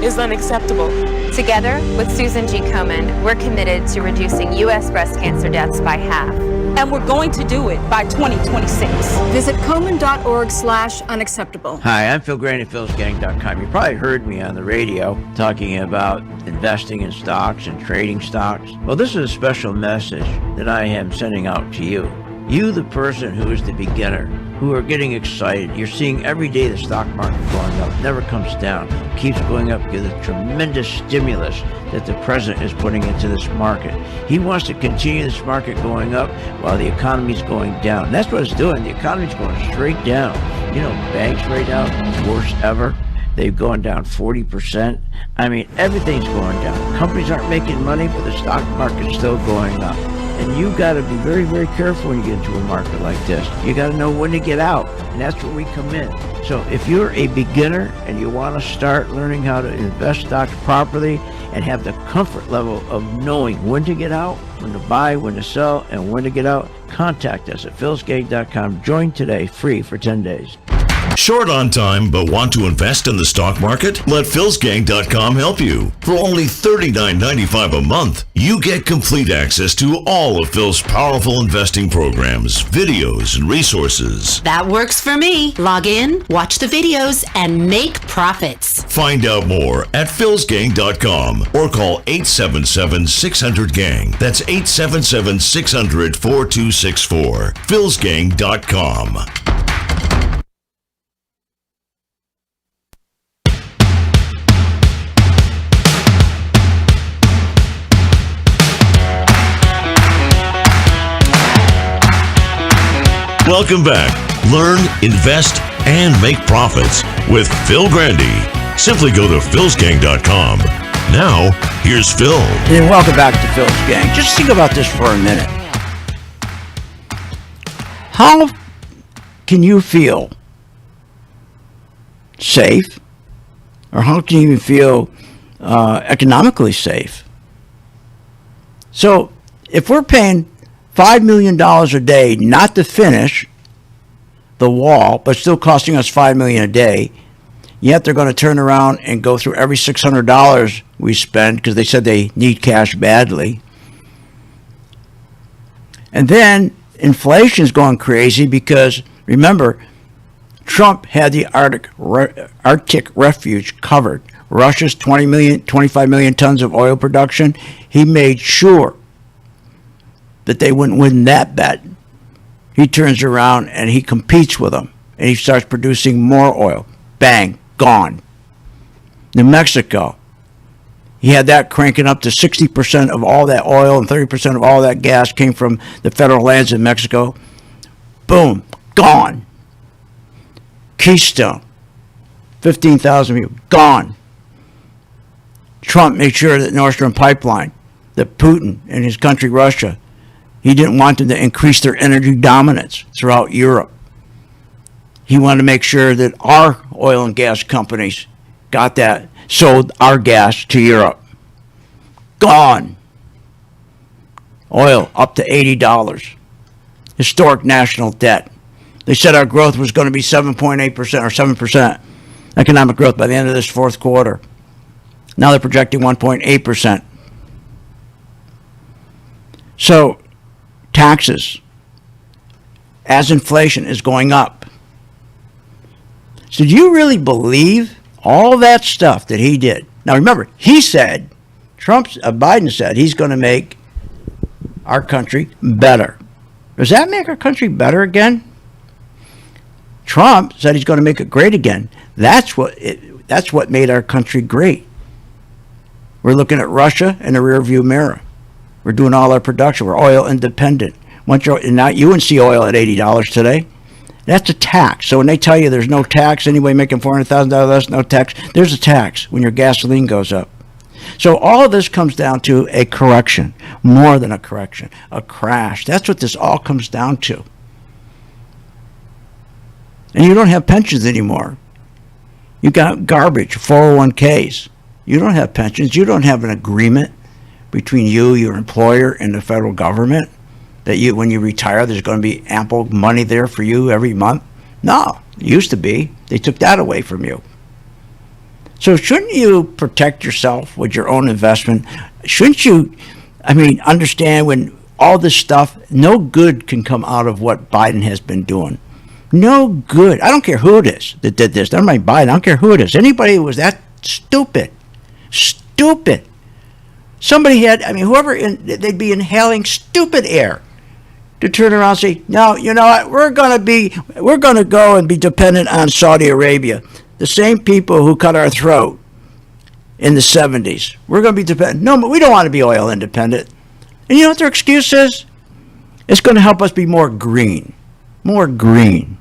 is unacceptable. Together with Susan G. Komen, we're committed to reducing U.S. breast cancer deaths by half. And we're going to do it by 2026. Visit Komen.org/unacceptable. Hi, I'm Phil Grandy, philsgang.com. You probably heard me on the radio talking about investing in stocks and trading stocks. Well, this is a special message that I am sending out to you. You, the person who is the beginner, who are getting excited. You're seeing every day the stock market going up, never comes down, keeps going up because of the tremendous stimulus that the president is putting into this market. He wants to continue this market going up while the economy's going down. And that's what it's doing. The economy's going straight down. You know, banks right now, worst ever. They've gone down 40%. I mean, everything's going down. Companies aren't making money, but the stock market's still going up. And you got to be very, very careful when you get into a market like this. You got to know when to get out, and that's where we come in. So if you're a beginner and you want to start learning how to invest stocks properly and have the comfort level of knowing when to get out, when to buy, when to sell, and when to get out, contact us at philsgang.com. Join today, free for 10 days. Short on time but want to invest in the stock market? Let philsgang.com help you. For only $39.95 a month, you get complete access to all of Phil's powerful investing programs, videos, and resources. That works for me. Log in, watch the videos, and make profits. Find out more at philsgang.com or call 877-600-GANG. That's 877-600-4264. philsgang.com. Welcome back. Learn, invest, and make profits with Phil Grandy. Simply go to philsgang.com. Now, here's Phil. And welcome back to Phil's Gang. Just think about this for a minute. How can you feel safe, or how can you even feel economically safe? So, if we're paying $5 million a day not to finish the wall, but still costing us $5 million a day, yet they're going to turn around and go through every $600 we spend because they said they need cash badly. And then inflation's going crazy because, remember, Trump had the Arctic refuge covered. Russia's 25 million tons of oil production, he made sure that they wouldn't win that bet. He turns around and he competes with them, and he starts producing more oil. Bang, gone. New Mexico, he had that cranking up to 60% of all that oil and 30% of all that gas came from the federal lands in Mexico. Boom, gone. Keystone, 15,000 people, gone. Trump made sure that Nord Stream pipeline, that Putin and his country, Russia, he didn't want them to increase their energy dominance throughout Europe. He wanted to make sure that our oil and gas companies got that, sold our gas to Europe. Gone. Oil up to $80. Historic national debt. They said our growth was going to be 7.8% or 7% economic growth by the end of this fourth quarter. Now they're projecting 1.8%. So, taxes, as inflation is going up. So do you really believe all that stuff that he did? Now remember, he said, Biden said he's going to make our country better. Does that make our country better again? Trump said he's going to make it great again. That's what made our country great. We're looking at Russia in the rearview mirror. We're doing all our production. We're oil independent. Now you wouldn't see oil at $80 today. That's a tax. So when they tell you there's no tax, anybody making $400,000 less, no tax, there's a tax when your gasoline goes up. So all of this comes down to a correction, more than a correction, a crash. That's what this all comes down to. And you don't have pensions anymore. You got garbage, 401ks. You don't have pensions. You don't have an agreement between you, your employer, and the federal government? That you, when you retire, there's going to be ample money there for you every month? No, it used to be. They took that away from you. So shouldn't you protect yourself with your own investment? Shouldn't you, understand when all this stuff, no good can come out of what Biden has been doing. No good. I don't care who it is that did this. Never mind Biden. I don't care who it is. Anybody who was that stupid. Somebody had, whoever, they'd be inhaling stupid air to turn around and say, no, you know what, we're going to go and be dependent on Saudi Arabia. The same people who cut our throat in the 70s. We're going to be dependent. No, but we don't want to be oil independent. And you know what their excuse is? It's going to help us be more green. More green.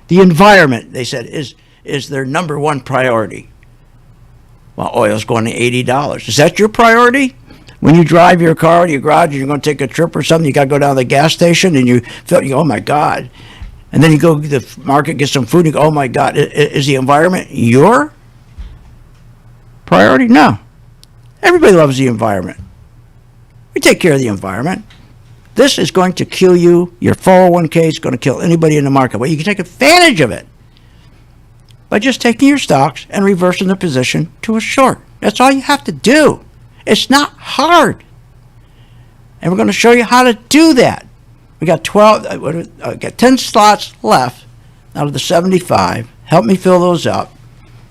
The environment, they said, is their number one priority. Well, oil's going to $80. Is that your priority? When you drive your car to your garage and you're going to take a trip or something, you got to go down to the gas station and you go, oh my God. And then you go to the market, get some food, and you go, oh my God, is the environment your priority? No. Everybody loves the environment. We take care of the environment. This is going to kill you. Your 401k is going to kill anybody in the market. Well, you can take advantage of it by just taking your stocks and reversing the position to a short. That's all you have to do. It's not hard. And we're going to show you how to do that. We got 10 slots left out of the 75. Help me fill those up.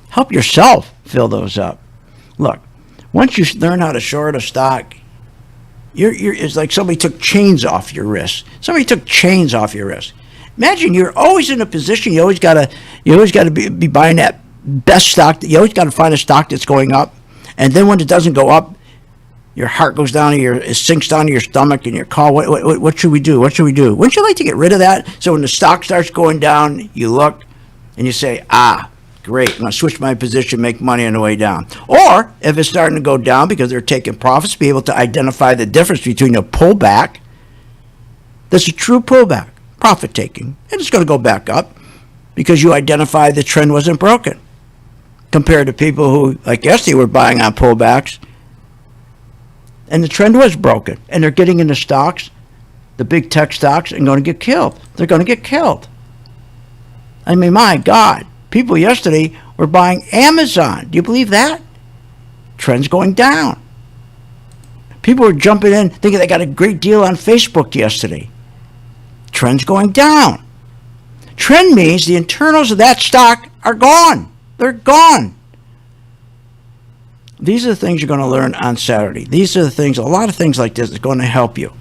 Help yourself fill those up. Look, once you learn how to short a stock, it's like somebody took chains off your wrist. Somebody took chains off your wrist. Imagine you're always in a position. You always got to be buying that best stock. You always got to find a stock that's going up, and then when it doesn't go up, your heart goes down, it sinks down to your stomach, and you call, what should we do? What should we do? Wouldn't you like to get rid of that? So when the stock starts going down, you look and you say, great, I'm going to switch my position, make money on the way down. Or if it's starting to go down because they're taking profits, be able to identify the difference between a pullback, that's a true pullback, profit taking, and it's going to go back up because you identify the trend wasn't broken. Compared to people who, like yesterday, were buying on pullbacks, and the trend was broken, and they're getting into stocks, the big tech stocks, and going to get killed. They're going to get killed. My God. People yesterday were buying Amazon. Do you believe that? Trend's going down. People were jumping in thinking they got a great deal on Facebook yesterday. Trend's going down. Trend means the internals of that stock are gone. They're gone. These are the things you're going to learn on Saturday. These are the things, a lot of things like this is going to help you.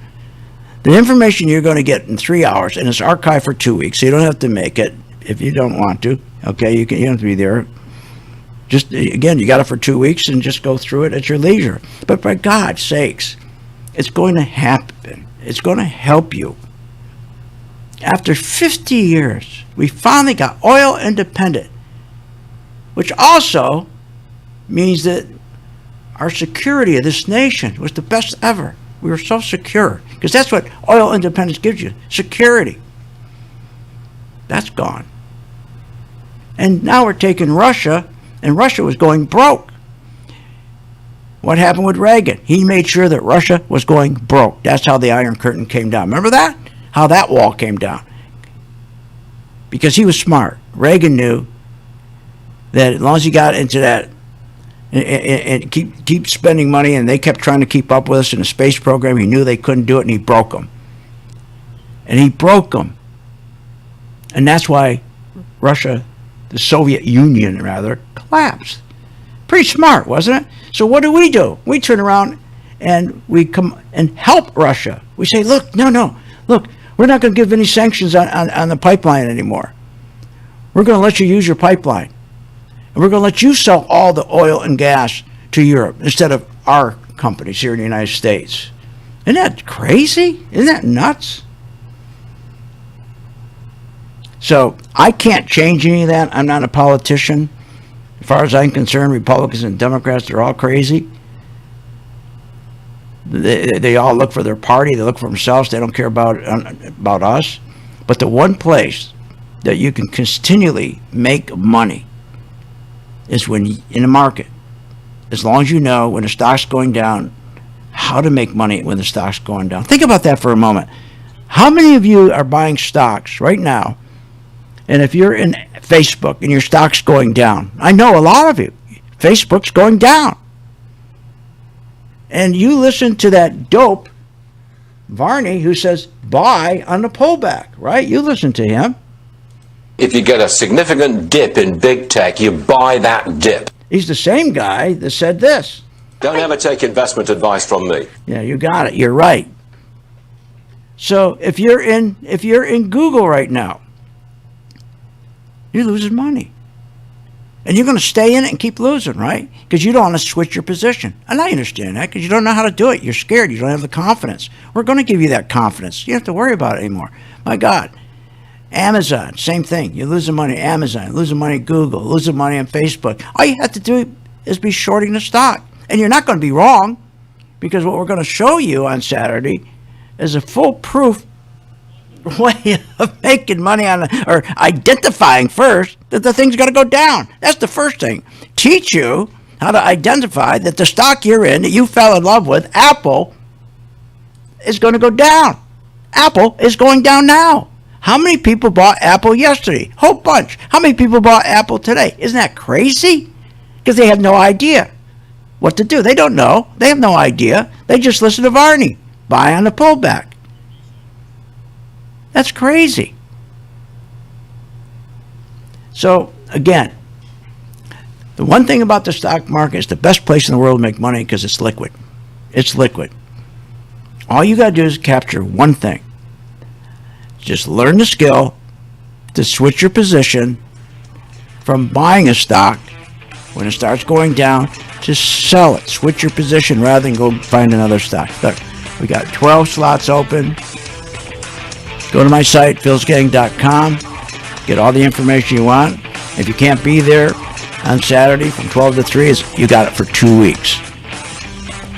The information you're going to get in 3 hours, and it's archived for 2 weeks, so you don't have to make it if you don't want to. Okay, you don't have to be there. Just, again, you got it for 2 weeks and just go through it at your leisure. But for God's sakes, it's going to happen. It's going to help you. After 50 years, we finally got oil independent, which also means that our security of this nation was the best ever. We were so secure, because that's what oil independence gives you, security. That's gone. And now we're taking Russia, and Russia was going broke. What happened with Reagan? He made sure that Russia was going broke. That's how the Iron Curtain came down. Remember that? How that wall came down. Because he was smart. Reagan knew that as long as he got into that and keep spending money, and they kept trying to keep up with us in the space program, he knew they couldn't do it, and he broke them. And he broke them. And that's why Russia, the Soviet Union rather, collapsed. Pretty smart, wasn't it? So what do? We turn around and we come and help Russia. We say, look, look, we're not going to give any sanctions on the pipeline anymore. We're going to let you use your pipeline. And we're going to let you sell all the oil and gas to Europe instead of our companies here in the United States. Isn't that crazy? Isn't that nuts? So I can't change any of that. I'm not a politician. As far as I'm concerned, Republicans and Democrats, they're all crazy. They all look for their party. They look for themselves. They don't care about us. But the one place that you can continually make money is when in the market. As long as you know when the stock's going down, how to make money when the stock's going down. Think about that for a moment. How many of you are buying stocks right now? And if you're in Facebook and your stock's going down, I know a lot of you, Facebook's going down. And you listen to that dope, Varney, who says buy on the pullback, right? You listen to him. If you get a significant dip in big tech, you buy that dip. He's the same guy that said this. Don't ever take investment advice from me. Yeah, you got it. You're right. So if you're in Google right now, you're losing money. And you're going to stay in it and keep losing, right? Because you don't want to switch your position. And I understand that because you don't know how to do it. You're scared. You don't have the confidence. We're going to give you that confidence. You don't have to worry about it anymore. My God. Amazon, same thing. You're losing money at Amazon, losing money at Google, losing money on Facebook. All you have to do is be shorting the stock. And you're not going to be wrong because what we're going to show you on Saturday is a foolproof way of making money on, or identifying first that the thing's going to go down. That's the first thing. Teach you how to identify that the stock you're in, that you fell in love with, Apple, is going to go down. Apple is going down now. How many people bought Apple yesterday? Whole bunch. How many people bought Apple today? Isn't that crazy? Because they have no idea what to do. They don't know. They have no idea. They just listen to Varney. Buy on the pullback. That's crazy. So, again, the one thing about the stock market is the best place in the world to make money because it's liquid. It's liquid. All you got to do is capture one thing. Just learn the skill to switch your position from buying a stock when it starts going down to sell it. Switch your position rather than go find another stock. Look, we got 12 slots open. Go to my site, philsgang.com. Get all the information you want. If you can't be there on Saturday from 12 to 3, you got it for 2 weeks.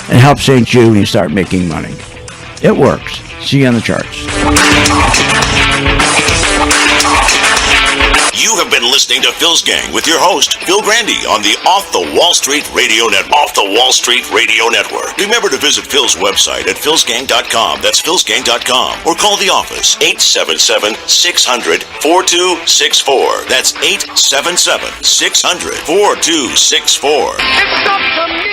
And help St. Jude when you start making money. It works. See you on the charts. You have been listening to Phil's Gang with your host, Phil Grandy, on the Off the Wall Street Radio Network. Off the Wall Street Radio Network. Remember to visit Phil's website at philsgang.com. That's philsgang.com. Or call the office, 877-600-4264. That's 877-600-4264. It's up to me.